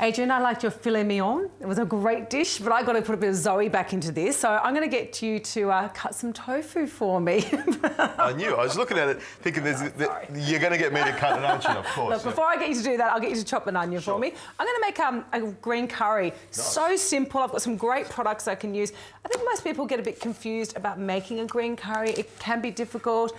Adrian, I liked your filet mignon. It was a great dish, but I got to put a bit of Zoe back into this. So I'm going to get you to cut some tofu for me. I knew. I was looking at it thinking you're going to get me to cut it, aren't you? Of course. Look, before I get you to do that, I'll get you to chop an onion for me. I'm going to make a green curry. Nice. So simple. I've got some great products I can use. I think most people get a bit confused about making a green curry. It can be difficult.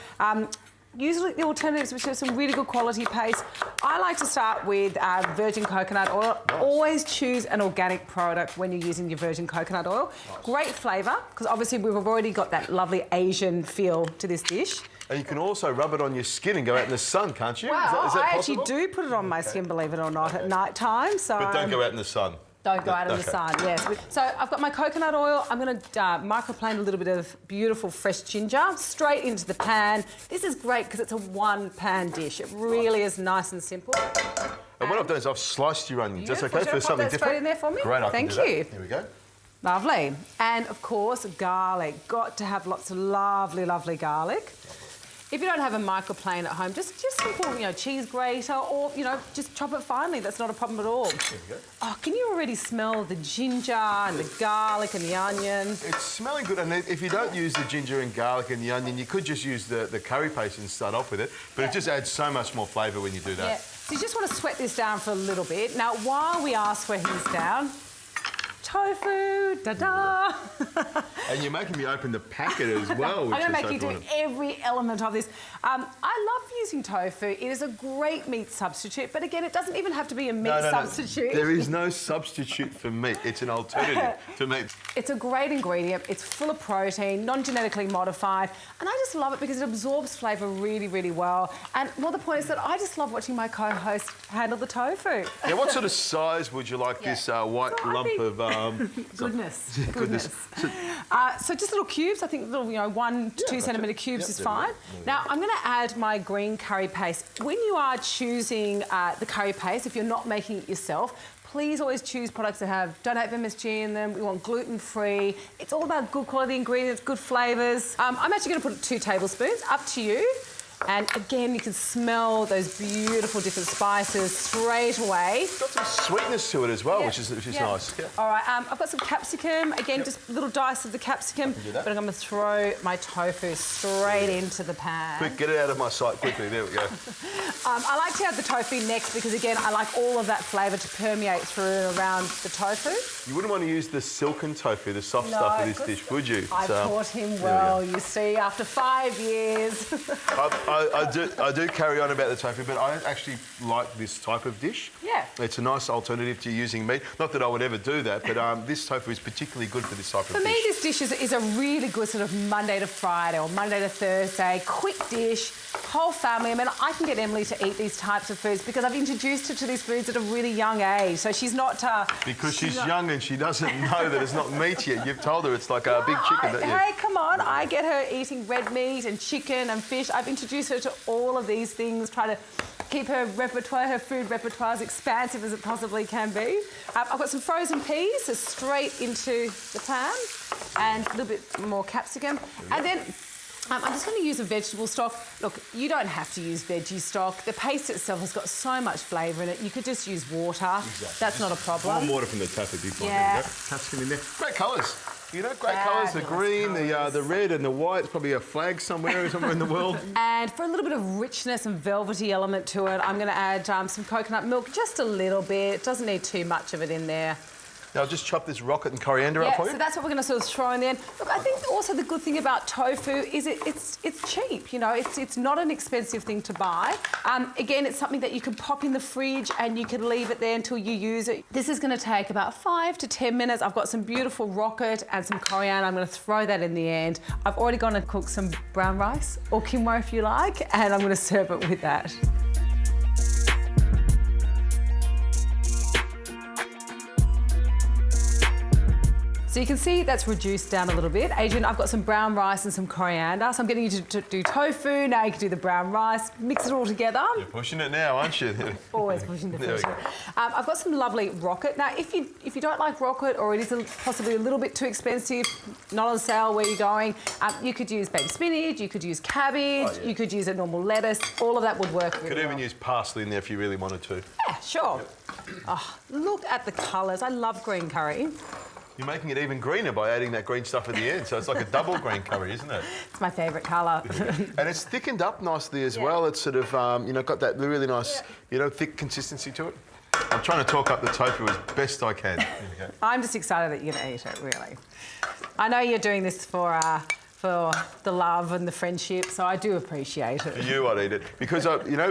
Usually the alternatives, which are some really good quality paste. I like to start with virgin coconut oil. Nice. Always choose an organic product when you're using your virgin coconut oil. Nice. Great flavour, because obviously we've already got that lovely Asian feel to this dish. And you can also rub it on your skin and go out in the sun, can't you? Well, is that I possible? actually do put it on my skin, believe it or not, at night time. So, but don't go out in the sun. Don't go out in the sun, yes. So I've got my coconut oil. I'm going to microplane a little bit of beautiful fresh ginger straight into the pan. This is great because it's a one-pan dish. It really is nice and simple. And what I've done is I've sliced your onions. That's okay for something different? Straight in there for me? Great, I can do that. Thank you. Here we go. Lovely. And, of course, garlic. Got to have lots of lovely, lovely garlic. If you don't have a microplane at home, just simple, cheese grater or, just chop it finely. That's not a problem at all. There you go. Oh, can you already smell the ginger and the garlic and the onion? It's smelling good. And if you don't use the ginger and garlic and the onion, you could just use the curry paste and start off with it. But it just adds so much more flavour when you do that. Yeah. So you just want to sweat this down for a little bit. Now, while we are sweating this down, tofu, da-da! And you're making me open the packet as well, which I'm going to make you so do every element of this. I love using tofu. It is a great meat substitute, but again, it doesn't even have to be a meat substitute. There is no substitute for meat. It's an alternative to meat. It's a great ingredient. It's full of protein, non-genetically modified, and I just love it because it absorbs flavour really, really well. And the point is that I just love watching my co-host handle the tofu. Now, what sort of size would you like this white lump of... Goodness. So just little cubes. I think little, 1 to 2 centimetre cubes is fine. Now I'm going to add my green curry paste. When you are choosing the curry paste, if you're not making it yourself, please always choose products that don't have MSG in them. We want gluten-free. It's all about good quality ingredients, good flavours. I'm actually going to put 2 tablespoons. Up to you. And again, you can smell those beautiful different spices straight away. It's got some sweetness to it as well, which is nice. Yeah. All right, I've got some capsicum. Again, just little dice of the capsicum. But I'm going to throw my tofu straight into the pan. Quick, get it out of my sight quickly. There we go. I like to add the tofu next because, again, I like all of that flavour to permeate through and around the tofu. You wouldn't want to use the silken tofu, the soft stuff of this dish, would you? I taught him well, you see, after 5 years. I do carry on about the tofu, but I actually like this type of dish. Yeah. It's a nice alternative to using meat. Not that I would ever do that, but this tofu is particularly good for this type of dish. For me, this dish is a really good sort of Monday to Friday or Monday to Thursday, quick dish, whole family. I mean, I can get Emily to eat these types of foods because I've introduced her to these foods at a really young age. So she's not... because she's young and she doesn't know that it's not meat yet. You've told her it's like a big chicken, don't you? Hey, come on. I get her eating red meat and chicken and fish. I've introduced her to all of these things, try to keep her repertoire, her food repertoire as expansive as it possibly can be. I've got some frozen peas, so straight into the pan, and a little bit more capsicum. And then I'm just going to use a vegetable stock. Look, you don't have to use veggie stock. The paste itself has got so much flavour in it. You could just use water. Exactly. That's not a problem. Warm water from the tap would be fine. Yeah. Capsicum in there. Great colours. Great colours, the green, the red and the white. It's probably a flag somewhere in the world. And for a little bit of richness and velvety element to it, I'm going to add some coconut milk, just a little bit. Doesn't need too much of it in there. Now, I'll just chop this rocket and coriander up for you. So that's what we're going to sort of throw in there. Look, I think also the good thing about tofu is it's cheap, it's not an expensive thing to buy. Again, it's something that you can pop in the fridge and you can leave it there until you use it. This is going to take about 5 to 10 minutes. I've got some beautiful rocket and some coriander. I'm going to throw that in the end. I've already gone and cooked some brown rice or quinoa if you like, and I'm going to serve it with that. So you can see that's reduced down a little bit. Adrian, I've got some brown rice and some coriander, so I'm getting you to do tofu. Now you can do the brown rice, mix it all together. You're pushing it now, aren't you? Always pushing the fish. I've got some lovely rocket. Now, if you don't like rocket or it is possibly a little bit too expensive, not on sale where you're going, you could use baby spinach, you could use cabbage, you could use a normal lettuce. All of that would work really well. Could even use parsley in there if you really wanted to. Yeah, sure. Oh, look at the colours. I love green curry. You're making it even greener by adding that green stuff at the end, so it's like a double green curry, isn't it? It's my favourite colour. And it's thickened up nicely as well. It's sort of, got that really nice, thick consistency to it. I'm trying to talk up the tofu as best I can. I'm just excited that you're going to eat it, really. I know you're doing this for the love and the friendship, so I do appreciate it. For you, I'd eat it. Because,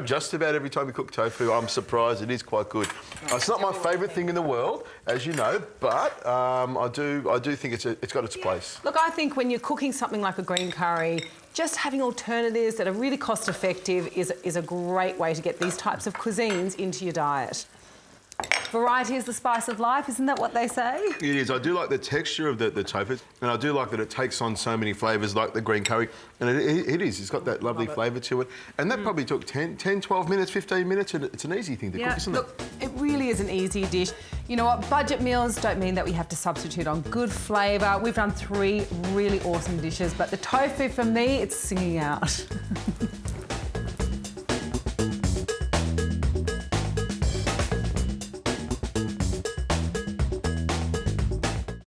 just about every time we cook tofu, I'm surprised it is quite good. It's not my favourite thing in the world, as you know, but I do think it's got its place. Look, I think when you're cooking something like a green curry, just having alternatives that are really cost-effective is a great way to get these types of cuisines into your diet. Variety is the spice of life, isn't that what they say? It is. I do like the texture of the tofu, and I do like that it takes on so many flavours like the green curry, and it is. It's got that lovely flavour to it. And that probably took 10, 12 minutes, 15 minutes, and it's an easy thing to cook, isn't it? Look, it really is an easy dish. You know what? Budget meals don't mean that we have to substitute on good flavour. We've done 3 really awesome dishes, but the tofu, for me, it's singing out.